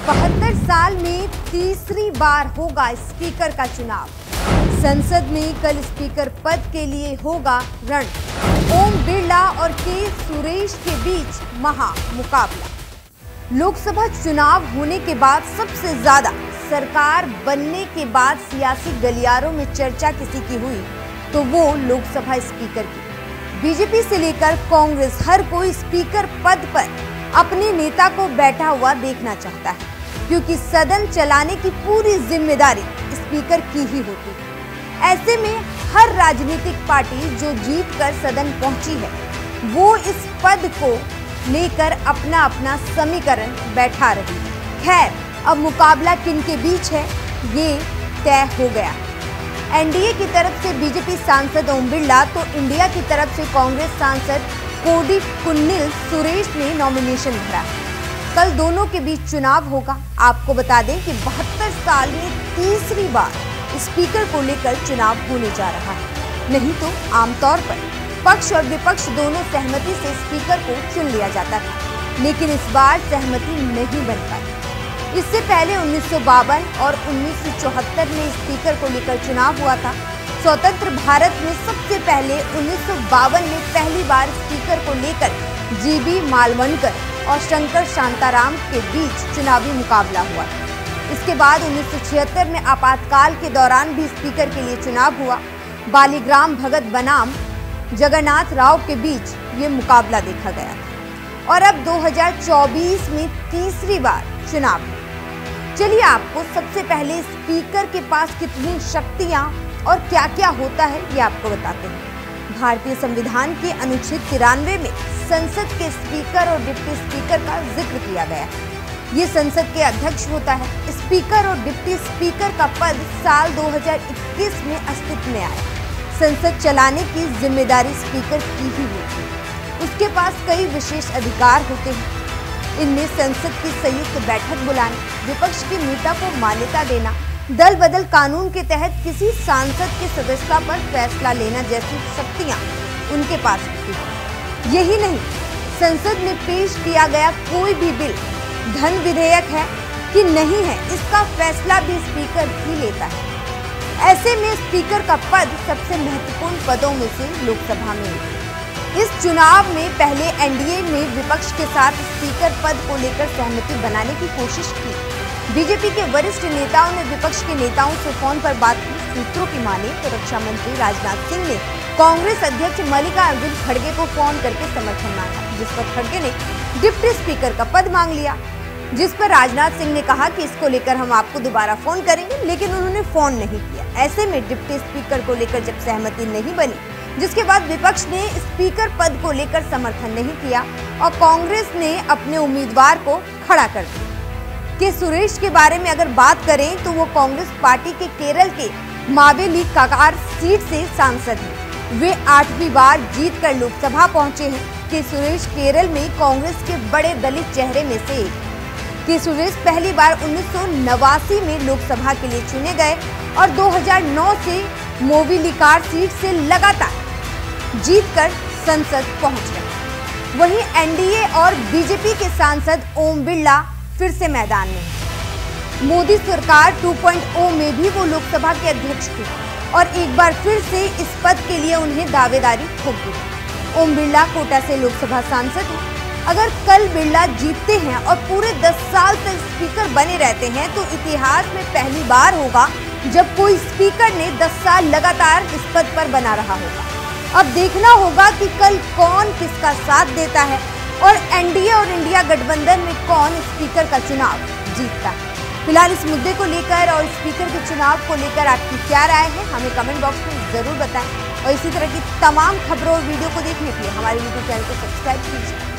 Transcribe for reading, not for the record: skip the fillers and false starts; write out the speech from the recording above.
72 साल में तीसरी बार होगा स्पीकर का चुनाव। संसद में कल स्पीकर पद के लिए होगा रण। ओम बिरला और के सुरेश के बीच महा मुकाबला। लोकसभा चुनाव होने के बाद सबसे ज्यादा सरकार बनने के बाद सियासी गलियारों में चर्चा किसी की हुई तो वो लोकसभा स्पीकर की। बीजेपी से लेकर कांग्रेस हर कोई स्पीकर पद पर अपने नेता को बैठा हुआ देखना चाहता है, क्योंकि सदन चलाने की पूरी जिम्मेदारी स्पीकर की ही होती है। ऐसे में हर राजनीतिक पार्टी जो जीतकर सदन पहुंची है वो इस पद को लेकर अपना अपना समीकरण बैठा रही है। खैर, अब मुकाबला किन के बीच है ये तय हो गया। एनडीए की तरफ से बीजेपी सांसद ओम बिरला तो इंडिया की तरफ से कांग्रेस सांसद कोडिकुन्नील सुरेश ने नॉमिनेशन भरा है। कल दोनों के बीच चुनाव होगा। आपको बता दें कि 72 साल में तीसरी बार स्पीकर को लेकर चुनाव होने जा रहा है। नहीं तो आमतौर पर पक्ष और विपक्ष दोनों सहमति से स्पीकर को चुन लिया जाता था, लेकिन इस बार सहमति नहीं बन पाई। इससे पहले 1952 और 1974 में स्पीकर को लेकर चुनाव हुआ था। स्वतंत्र भारत में सबसे पहले 1952 में पहली बार स्पीकर को लेकर जीबी मालवणकर और शंकर शांताराम के बीच चुनावी मुकाबला हुआ। इसके बाद 1976 में आपातकाल के दौरान भी स्पीकर के लिए चुनाव हुआ। बालीग्राम भगत बनाम जगन्नाथ राव के बीच ये मुकाबला देखा गया था और अब 2024 में तीसरी बार चुनाव है। चलिए आपको सबसे पहले स्पीकर के पास कितनी शक्तियां और क्या क्या होता है ये आपको बताते हैं। भारतीय संविधान के अनुच्छेद 93 में संसद के स्पीकर और डिप्टी स्पीकर का जिक्र किया गया है। ये संसद के अध्यक्ष होता है। स्पीकर और डिप्टी स्पीकर का पद साल 2021 में अस्तित्व में आया। संसद चलाने की जिम्मेदारी स्पीकर की ही होती है। उसके पास कई विशेष अधिकार होते हैं। इनमें संसद की संयुक्त बैठक बुलाना, विपक्ष के नेता को मान्यता देना, दल बदल कानून के तहत किसी सांसद की सदस्यता पर फैसला लेना जैसी शक्तियां उनके पास होती हैं। यही नहीं, संसद में पेश किया गया कोई भी बिल धन विधेयक है कि नहीं है, इसका फैसला भी स्पीकर ही लेता है। ऐसे में स्पीकर का पद सबसे महत्वपूर्ण पदों में से लोकसभा में है। इस चुनाव में पहले एनडीए ने विपक्ष के साथ स्पीकर पद को लेकर सहमति बनाने की कोशिश की। बीजेपी के वरिष्ठ नेताओं ने विपक्ष के नेताओं से फोन पर बात की। सूत्रों की माने तो रक्षा मंत्री राजनाथ सिंह ने कांग्रेस अध्यक्ष मल्लिकार्जुन खड़गे को फोन करके समर्थन मांगा, जिस पर खड़गे ने डिप्टी स्पीकर का पद मांग लिया, जिस पर राजनाथ सिंह ने कहा कि इसको लेकर हम आपको दोबारा फोन करेंगे, लेकिन उन्होंने फोन नहीं किया। ऐसे में डिप्टी स्पीकर को लेकर जब सहमति नहीं बनी, जिसके बाद विपक्ष ने स्पीकर पद को लेकर समर्थन नहीं किया और कांग्रेस ने अपने उम्मीदवार को खड़ा कर दिया। के सुरेश के बारे में अगर बात करें तो वो कांग्रेस पार्टी के केरल के मावेली काकार सीट से सांसद हैं। वे 8वीं बार जीतकर लोकसभा पहुंचे हैं। के सुरेश केरल में कांग्रेस के बड़े दलित चेहरे में से एक। के सुरेश पहली बार 1989 में लोकसभा के लिए चुने गए और 2009 से मोविलिकार सीट से लगातार जीतकर संसद पहुंच गए। वहीं एनडीए और बीजेपी के सांसद ओम बिरला फिर से मैदान में हैं। मोदी सरकार 2.0 में भी वो लोकसभा के अध्यक्ष थे और एक बार फिर से इस पद के लिए उन्हें दावेदारी होगी। ओम बिरला कोटा से लोकसभा सांसद हैं। अगर कल बिरला जीतते हैं और पूरे 10 साल तक स्पीकर बने रहते हैं तो इतिहास में पहली बार होगा जब कोई स्पीकर ने 10 साल लगातार इस पद पर बना रहा होगा। अब देखना होगा कि कल कौन किसका साथ देता है और एनडीए और इंडिया गठबंधन में कौन स्पीकर का चुनाव जीतता है। फिलहाल इस मुद्दे को लेकर और स्पीकर के चुनाव को लेकर आपकी क्या राय है, हमें कमेंट बॉक्स में जरूर बताएं और इसी तरह की तमाम खबरों और वीडियो को देखने के लिए हमारे यूट्यूब चैनल को सब्सक्राइब कीजिए।